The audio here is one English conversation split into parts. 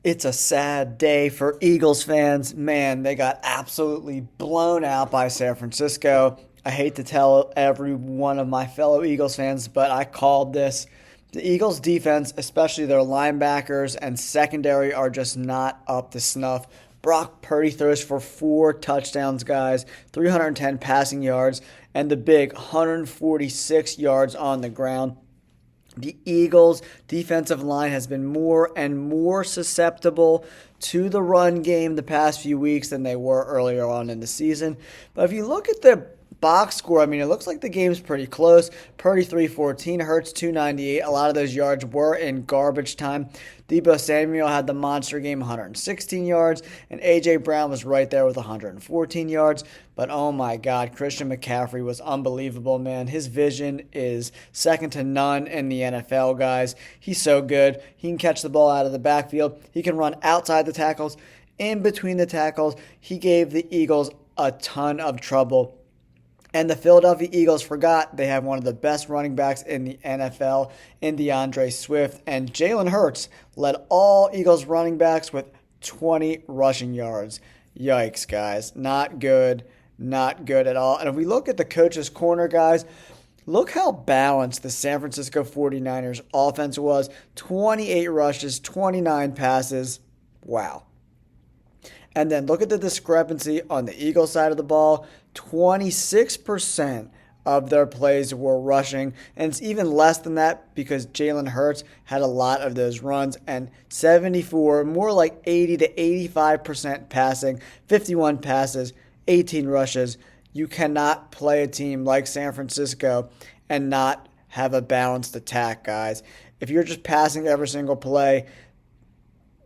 It's a sad day for Eagles fans. Man, they got absolutely blown out by San Francisco. I hate to tell every one of my fellow Eagles fans, but I called this. The Eagles' defense, especially their linebackers and secondary, are just not up to snuff. Brock Purdy throws for 4 touchdowns, guys, 310 passing yards, and the big 146 yards on the ground. The Eagles' defensive line has been more and more susceptible to the run game the past few weeks than they were earlier on in the season. But if you look at the box score, I mean, it looks like the game's pretty close. Purdy 314, Hurts 298. A lot of those yards were in garbage time. Deebo Samuel had the monster game, 116 yards, and A.J. Brown was right there with 114 yards. But oh my God, Christian McCaffrey was unbelievable, man. His vision is second to none in the NFL, guys. He's so good. He can catch the ball out of the backfield. He can run outside the tackles, in between the tackles. He gave the Eagles a ton of trouble. And the Philadelphia Eagles forgot they have one of the best running backs in the NFL in DeAndre Swift. And Jalen Hurts led all Eagles running backs with 20 rushing yards. Yikes, guys. Not good. Not good at all. And if we look at the coach's corner, guys, look how balanced the San Francisco 49ers offense was. 28 rushes, 29 passes. Wow. And then look at the discrepancy on the Eagles side of the ball. 26% of their plays were rushing. And it's even less than that because Jalen Hurts had a lot of those runs. And 74, more like 80 to 85% passing, 51 passes, 18 rushes. You cannot play a team like San Francisco and not have a balanced attack, guys. If you're just passing every single play,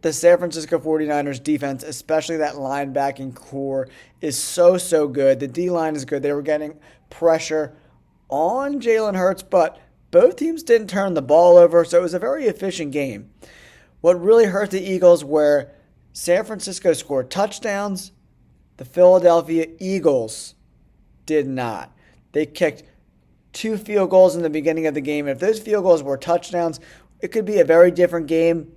the San Francisco 49ers defense, especially that linebacking core, is so good. The D-line is good. They were getting pressure on Jalen Hurts, but both teams didn't turn the ball over, so it was a very efficient game. What really hurt the Eagles were San Francisco scored touchdowns. The Philadelphia Eagles did not. They kicked 2 field goals in the beginning of the game. If those field goals were touchdowns, it could be a very different game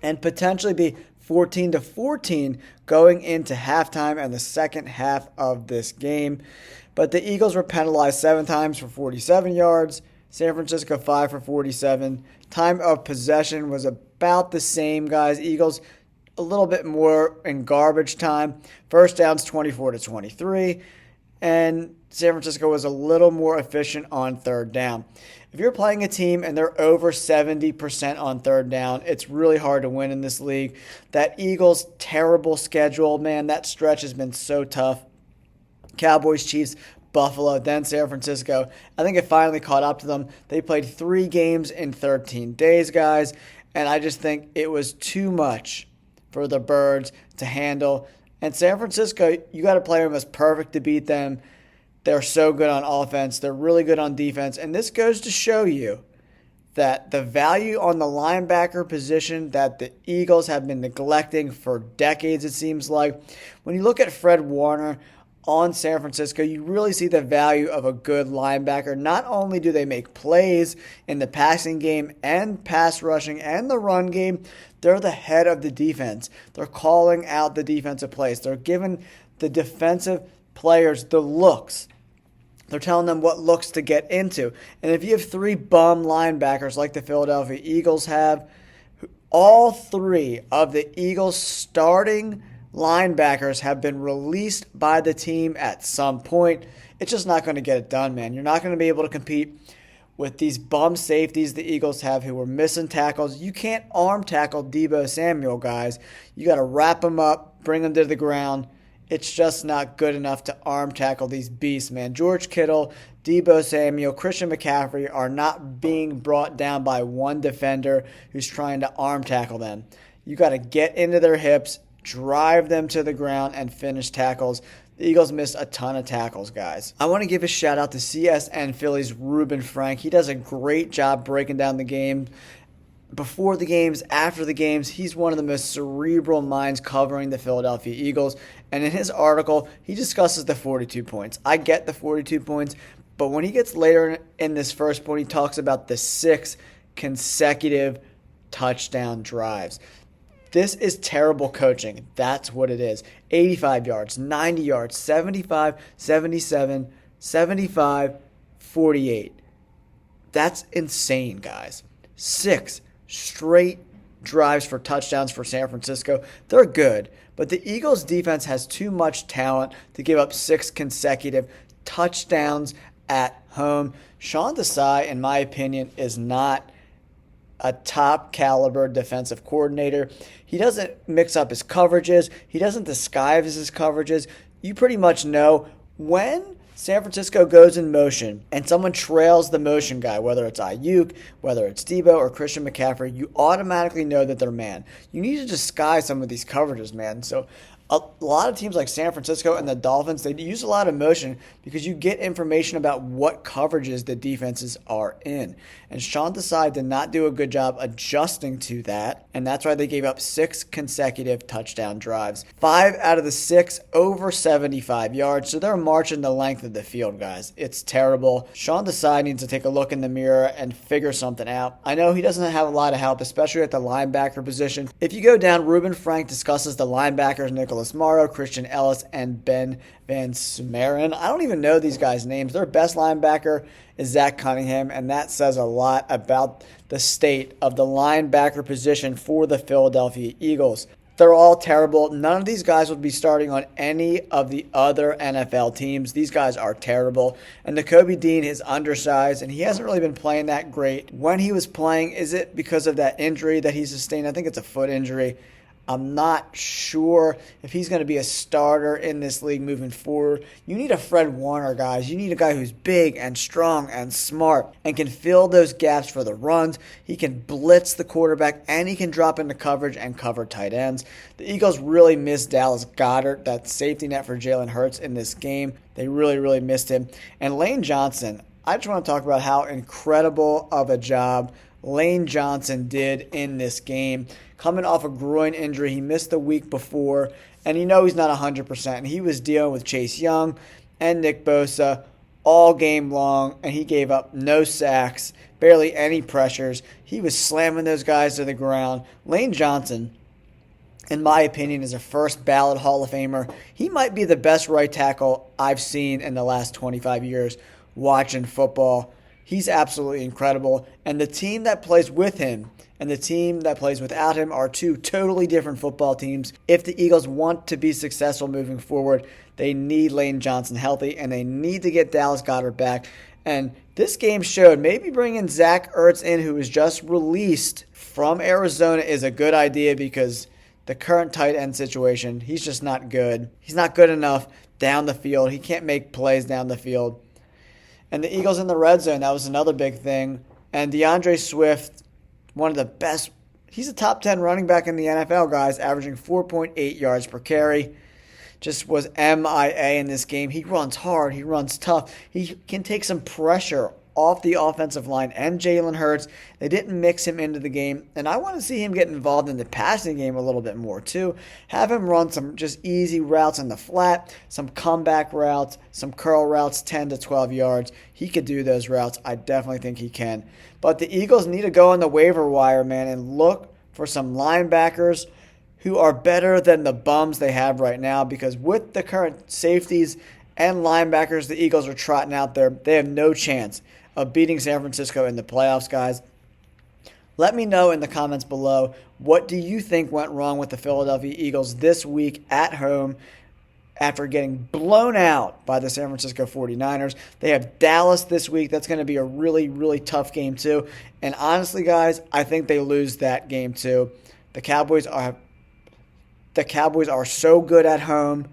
and potentially be 14-14 going into halftime and the second half of this game. But the Eagles were penalized 7 times for 47 yards. San Francisco 5 for 47. Time of possession was about the same, guys. Eagles a little bit more in garbage time. First downs 24-23. And San Francisco was a little more efficient on third down. If you're playing a team and they're over 70% on third down, it's really hard to win in this league. That Eagles' terrible schedule, man, that stretch has been so tough. Cowboys, Chiefs, Buffalo, then San Francisco. I think it finally caught up to them. They played 3 games in 13 days, guys, and I just think it was too much for the Birds to handle. And San Francisco, you got to play them as perfect to beat them. They're so good on offense. They're really good on defense. And this goes to show you that the value on the linebacker position that the Eagles have been neglecting for decades, it seems like. When you look at Fred Warner on San Francisco, you really see the value of a good linebacker. Not only do they make plays in the passing game and pass rushing and the run game, they're the head of the defense. They're calling out the defensive plays. They're giving the defensive players the looks. They're telling them what looks to get into. And if you have 3 bum linebackers like the Philadelphia Eagles have, all 3 of the Eagles' starting linebackers have been released by the team at some point. It's just not going to get it done, man. You're not going to be able to compete with these bum safeties the Eagles have who are missing tackles. You can't arm tackle Deebo Samuel, guys. You got to wrap him up, bring him to the ground. It's just not good enough to arm tackle these beasts, man. George Kittle, Deebo Samuel, Christian McCaffrey are not being brought down by one defender who's trying to arm tackle them. You got to get into their hips, drive them to the ground, and finish tackles. The Eagles missed a ton of tackles, guys. I want to give a shout out to CSN Philly's Reuben Frank. He does a great job breaking down the game. Before the games, after the games, he's one of the most cerebral minds covering the Philadelphia Eagles. And in his article, he discusses the 42 points. I get the 42 points, but when he gets later in this first point, he talks about the 6 consecutive touchdown drives. This is terrible coaching. That's what it is. 85 yards, 90 yards, 75, 77, 75, 48. That's insane, guys. 6 straight drives for touchdowns for San Francisco. They're good, but the Eagles' defense has too much talent to give up 6 consecutive touchdowns at home. Sean Desai, in my opinion, is not a top caliber defensive coordinator. He doesn't mix up his coverages. He doesn't disguise his coverages. You pretty much know when San Francisco goes in motion and someone trails the motion guy, whether it's Ayuk, whether it's Debo or Christian McCaffrey, you automatically know that they're man. You need to disguise some of these coverages, man. So a lot of teams like San Francisco and the Dolphins, they use a lot of motion because you get information about what coverages the defenses are in. And Sean Desai did not do a good job adjusting to that, and that's why they gave up 6 consecutive touchdown drives. 5 out of the 6 over 75 yards, so they're marching the length of the field, guys. It's terrible. Sean Desai needs to take a look in the mirror and figure something out. I know he doesn't have a lot of help, especially at the linebacker position. If you go down, Reuben Frank discusses the linebackers, Nicholas Morrow, Christian Ellis, and Ben Van Smeren. I don't even know these guys' names. Their best linebacker is Zach Cunningham, and that says a lot about the state of the linebacker position for the Philadelphia Eagles. They're all terrible. None of these guys would be starting on any of the other NFL teams. These guys are terrible. And Nakobe Dean is undersized, and he hasn't really been playing that great. When he was playing, is it because of that injury that he sustained? I think it's a foot injury. I'm not sure if he's going to be a starter in this league moving forward. You need a Fred Warner, guys. You need a guy who's big and strong and smart and can fill those gaps for the runs. He can blitz the quarterback, and he can drop into coverage and cover tight ends. The Eagles really missed Dallas Goedert, that safety net for Jalen Hurts in this game. They really, really missed him. And Lane Johnson, I just want to talk about how incredible of a job Lane Johnson did in this game. Coming off a groin injury, he missed the week before, and you know he's not 100%. And he was dealing with Chase Young and Nick Bosa all game long, and he gave up no sacks, barely any pressures. He was slamming those guys to the ground. Lane Johnson, in my opinion, is a first ballot Hall of Famer. He might be the best right tackle I've seen in the last 25 years watching football. He's absolutely incredible. And the team that plays with him and the team that plays without him are 2 totally different football teams. If the Eagles want to be successful moving forward, they need Lane Johnson healthy, and they need to get Dallas Goedert back. And this game showed maybe bringing Zach Ertz in, who was just released from Arizona, is a good idea because the current tight end situation, he's just not good. He's not good enough down the field. He can't make plays down the field. And the Eagles in the red zone, that was another big thing. And DeAndre Swift, one of the best, he's a top 10 running back in the NFL, guys, averaging 4.8 yards per carry. Just was MIA in this game. He runs hard. He runs tough. He can take some pressure off the offensive line and Jalen Hurts. They didn't mix him into the game, and I want to see him get involved in the passing game a little bit more too. Have him run some just easy routes in the flat, some comeback routes, some curl routes, 10 to 12 yards. He could do those routes. I definitely think he can. But the Eagles need to go on the waiver wire, man, and look for some linebackers who are better than the bums they have right now, because with the current safeties and linebackers the Eagles are trotting out there, they have no chance of beating San Francisco in the playoffs, guys. Let me know in the comments below, what do you think went wrong with the Philadelphia Eagles this week at home after getting blown out by the San Francisco 49ers? They have Dallas this week. That's going to be a really, really tough game too. And honestly, guys, I think they lose that game too. The Cowboys are so good at home,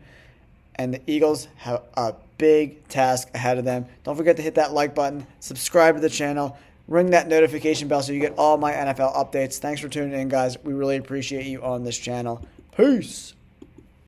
and the Eagles have a big task ahead of them. Don't forget to hit that like button, subscribe to the channel, ring that notification bell so you get all my NFL updates. Thanks for tuning in, guys. We really appreciate you on this channel. Peace.